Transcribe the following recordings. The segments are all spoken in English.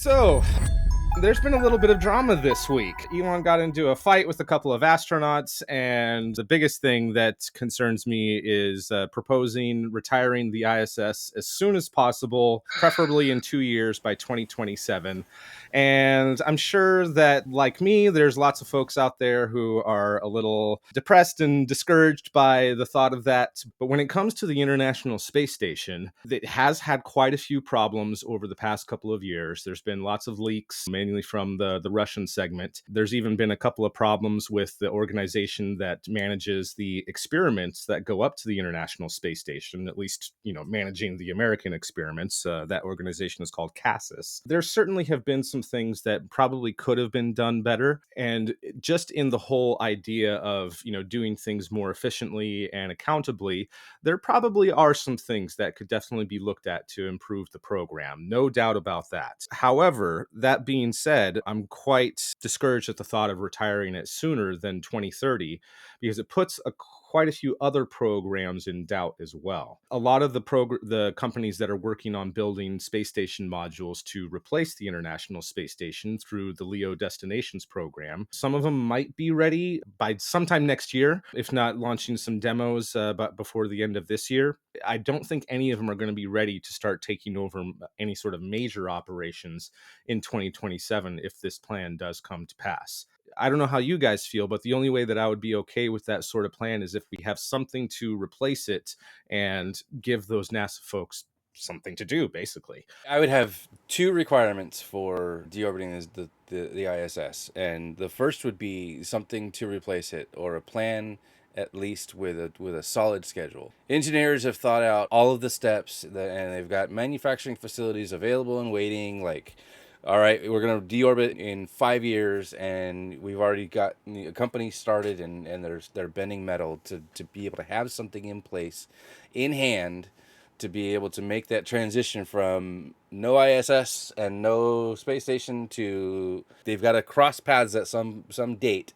So, there's been a little bit of drama this week. Elon got into a fight with a couple of astronauts, and the biggest thing that concerns me is proposing retiring the ISS as soon as possible, preferably in 2 years by 2027. And I'm sure that, like me, there's lots of folks out there who are a little depressed and discouraged by the thought of that. But when it comes to the International Space Station, it has had quite a few problems over the past couple of years. There's been lots of leaks, mainly from the Russian segment. There's even been a couple of problems with the organization that manages the experiments that go up to the International Space Station, at least, managing the American experiments. That organization is called CASIS. There certainly have been some things that probably could have been done better. And just in the whole idea of, doing things more efficiently and accountably, there probably are some things that could definitely be looked at to improve the program. No doubt about that. However, that being said, I'm quite discouraged at the thought of retiring it sooner than 2030 because it puts quite a few other programs in doubt as well. A lot of the companies that are working on building space station modules to replace the International Space Station through the LEO Destinations program, some of them might be ready by sometime next year, if not launching some demos but before the end of this year. I don't think any of them are going to be ready to start taking over any sort of major operations in 2027 if this plan does come to pass. I don't know how you guys feel, but the only way that I would be okay with that sort of plan is if we have something to replace it and give those NASA folks something to do, basically. I would have two requirements for deorbiting the ISS, and the first would be something to replace it, or a plan at least with a solid schedule. Engineers have thought out all of the steps, and they've got manufacturing facilities available and waiting. Like, all right, we're going to deorbit in 5 years, and we've already got a company started, and they're bending metal to be able to have something in place, in hand, to be able to make that transition from no ISS and no space station to they've got to cross paths at some date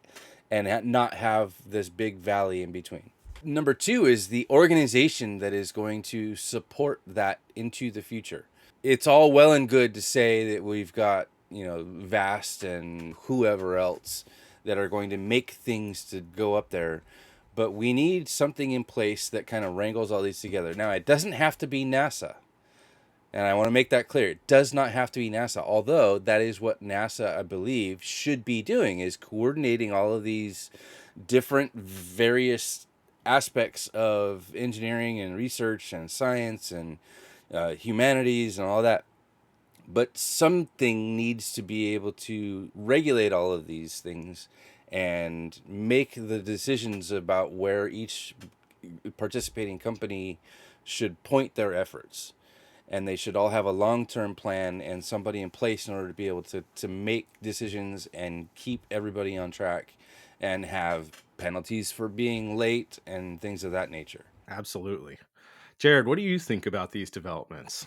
and not have this big valley in between. Number two is the organization that is going to support that into the future. It's all well and good to say that we've got, Vast and whoever else that are going to make things to go up there, but we need something in place that kind of wrangles all these together. Now, it doesn't have to be NASA. And I want to make that clear. It does not have to be NASA, although that is what NASA, I believe, should be doing, is coordinating all of these different various aspects of engineering and research and science and humanities and all that. But something needs to be able to regulate all of these things and make the decisions about where each participating company should point their efforts. And they should all have a long-term plan and somebody in place in order to be able to make decisions and keep everybody on track and have penalties for being late and things of that nature. Absolutely. Jared, what do you think about these developments?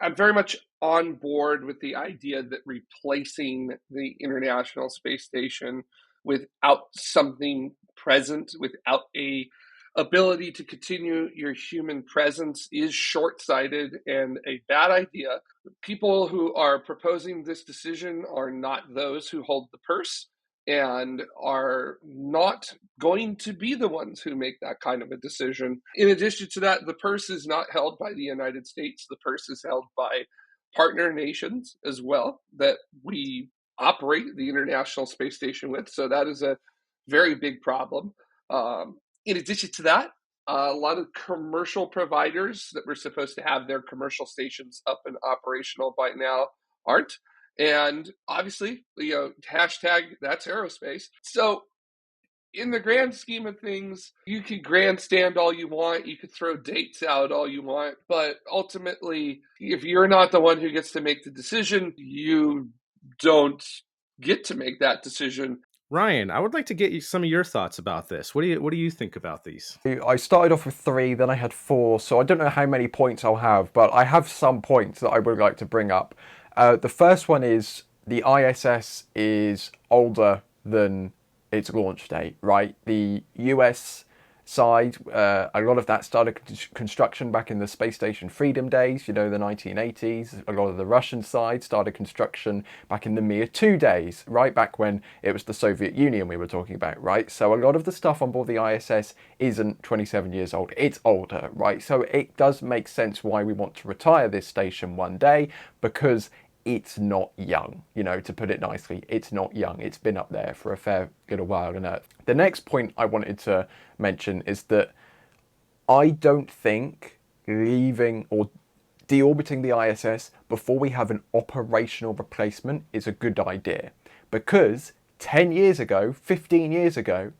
I'm very much on board with the idea that replacing the International Space Station without something present, without a ability to continue your human presence, is short-sighted and a bad idea. People who are proposing this decision are not those who hold the purse and are not going to be the ones who make that kind of a decision. In addition to that, the purse is not held by the United States. The purse is held by partner nations as well that we operate the International Space Station with. So that is a very big problem. In addition to that, a lot of commercial providers that were supposed to have their commercial stations up and operational by now aren't. And obviously, hashtag that's aerospace. So in the grand scheme of things, you could grandstand all you want, you could throw dates out all you want, but ultimately, if you're not the one who gets to make the decision, you don't get to make that decision. Ryan, I would like to get you some of your thoughts about this. What do you think about these? I started off with 3, then I had 4, so I don't know how many points I'll have, but I have some points that I would like to bring up. The first one is the ISS is older than its launch date, right? The US side, a lot of that started construction back in the Space Station Freedom days, the 1980s. A lot of the Russian side started construction back in the Mir 2 days, right back when it was the Soviet Union we were talking about, right? So a lot of the stuff on board the ISS isn't 27 years old, it's older, right? So it does make sense why we want to retire this station one day, because it's not young, to put it nicely. It's not young. It's been up there for a fair little while on Earth. The next point I wanted to mention is that I don't think leaving or deorbiting the ISS before we have an operational replacement is a good idea. Because 10 years ago, 15 years ago,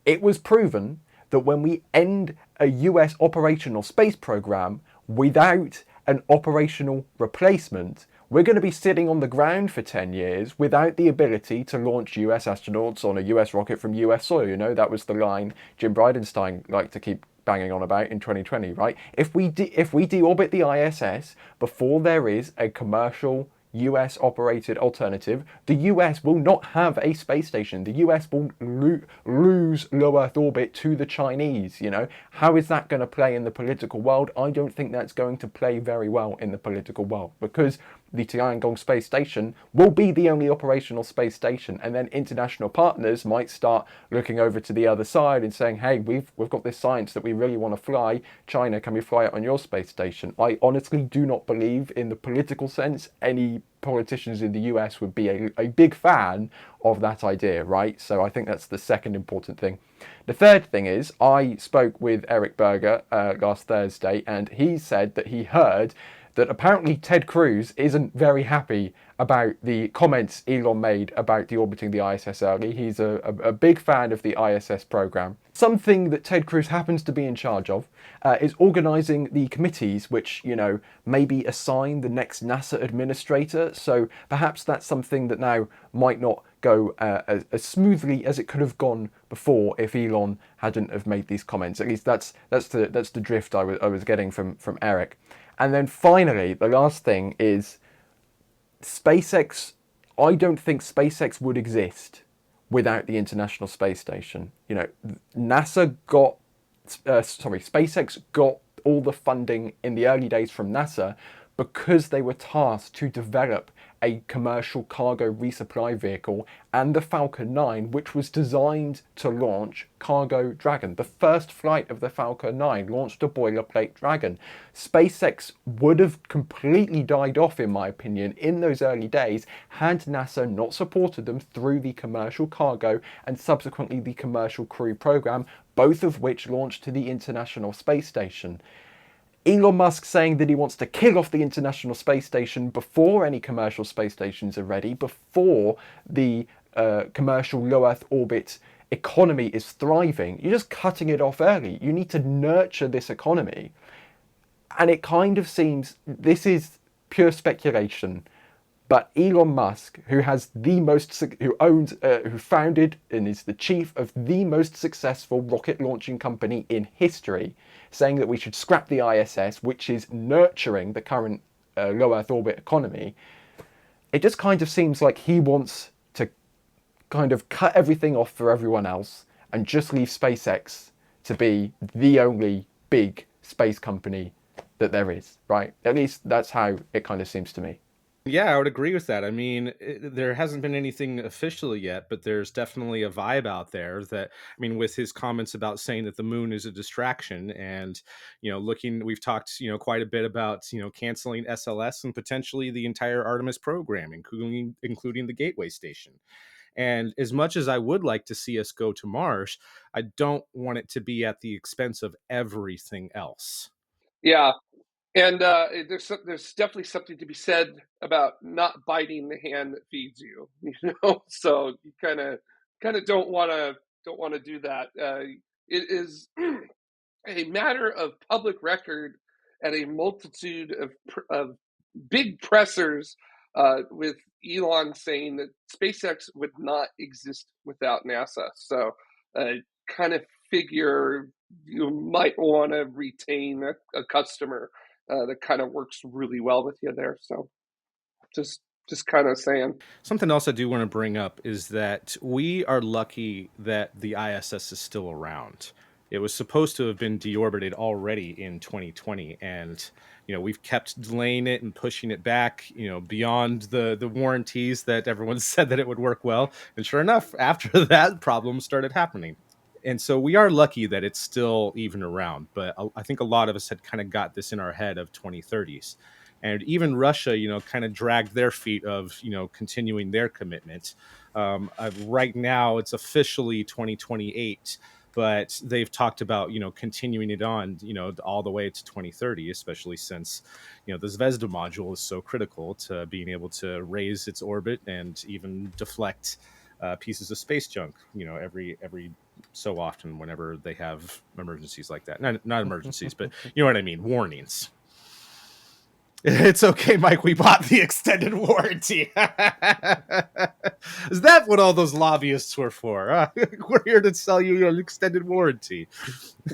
it was proven that when we end a US operational space program without an operational replacement, we're going to be sitting on the ground for 10 years without the ability to launch US astronauts on a US rocket from US soil. That was the line Jim Bridenstine liked to keep banging on about in 2020, right? If we deorbit the ISS before there is a commercial US operated alternative, the US will not have a space station. The US will lose low Earth orbit to the Chinese. How is that going to play in the political world? I don't think that's going to play very well in the political world, because the Tiangong space station will be the only operational space station, and then international partners might start looking over to the other side and saying, hey, we've got this science that we really want to fly. China, can we fly it on your space station? I honestly do not believe, in the political sense, any politicians in the US would be a big fan of that idea, right? So I think that's the second important thing. The third thing is, I spoke with Eric Berger last Thursday, and he said that he heard that apparently Ted Cruz isn't very happy about the comments Elon made about deorbiting the ISS early. He's a big fan of the ISS program. Something that Ted Cruz happens to be in charge of is organising the committees which, maybe assign the next NASA administrator. So perhaps that's something that now might not go as smoothly as it could have gone before if Elon hadn't have made these comments. At least that's the drift I was getting from Eric. And then finally, the last thing is SpaceX. I don't think SpaceX would exist without the International Space Station. SpaceX got all the funding in the early days from NASA because they were tasked to develop a commercial cargo resupply vehicle, and the Falcon 9, which was designed to launch Cargo Dragon. The first flight of the Falcon 9 launched a boilerplate Dragon. SpaceX would have completely died off, in my opinion, in those early days had NASA not supported them through the commercial cargo and subsequently the commercial crew program, both of which launched to the International Space Station. Elon Musk saying that he wants to kill off the International Space Station before any commercial space stations are ready, before the commercial low Earth orbit economy is thriving. You're just cutting it off early. You need to nurture this economy. And it kind of seems, this is pure speculation, but Elon Musk, who founded and is the chief of the most successful rocket launching company in history, saying that we should scrap the ISS, which is nurturing the current low Earth orbit economy, it just kind of seems like he wants to kind of cut everything off for everyone else and just leave SpaceX to be the only big space company that there is, right? At least that's how it kind of seems to me. Yeah, I would agree with that. I mean, there hasn't been anything officially yet, but there's definitely a vibe out there that, I mean, with his comments about saying that the moon is a distraction and, we've talked, quite a bit about, canceling SLS and potentially the entire Artemis program, including the Gateway Station. And as much as I would like to see us go to Mars, I don't want it to be at the expense of everything else. Yeah, and there's definitely something to be said about not biting the hand that feeds you. So you kind of don't want to do that. It is a matter of public record and a multitude of big pressers, with Elon saying that SpaceX would not exist without NASA. So kind of figure you might want to retain a customer that kind of works really well with you there. So just kind of saying. Something else I do want to bring up is that we are lucky that the ISS is still around. It was supposed to have been deorbited already in 2020, and we've kept delaying it and pushing it back, beyond the warranties that everyone said that it would work well. And sure enough, after that, problems started happening. And so we are lucky that it's still even around, but I think a lot of us had kind of got this in our head of 2030s. And even Russia, kind of dragged their feet of, continuing their commitment. Right now, it's officially 2028, but they've talked about, continuing it on, all the way to 2030, especially since, the Zvezda module is so critical to being able to raise its orbit and even deflect pieces of space junk, every so often whenever they have emergencies like that. Not emergencies, but you know what I mean, warnings. It's okay, Mike. We bought the extended warranty. Is that what all those lobbyists were for? We're here to sell you an extended warranty.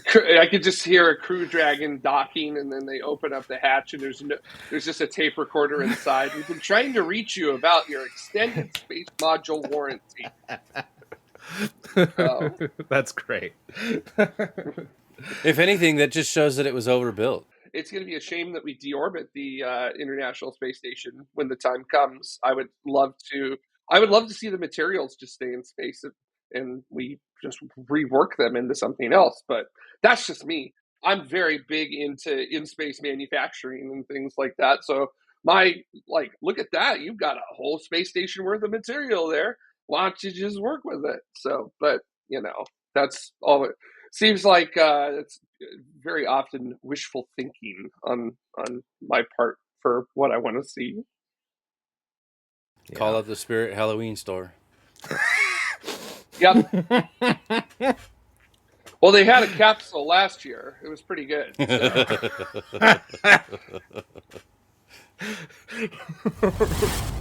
I could just hear a Crew Dragon docking, and then they open up the hatch, and there's just a tape recorder inside. We've been trying to reach you about your extended space module warranty. That's great. If anything, that just shows that it was overbuilt. It's going to be a shame that we deorbit the International Space Station when the time comes. I would love to see the materials just stay in space, and we just rework them into something else. But that's just me. I'm very big into in-space manufacturing and things like that. So look at that. You've got a whole space station worth of material there. Why don't you just work with it? So, but that's all it seems like. It's very often wishful thinking on my part for what I want to see. Call up the Spirit Halloween store. Yep. Well, they had a capsule last year. It was pretty good. So.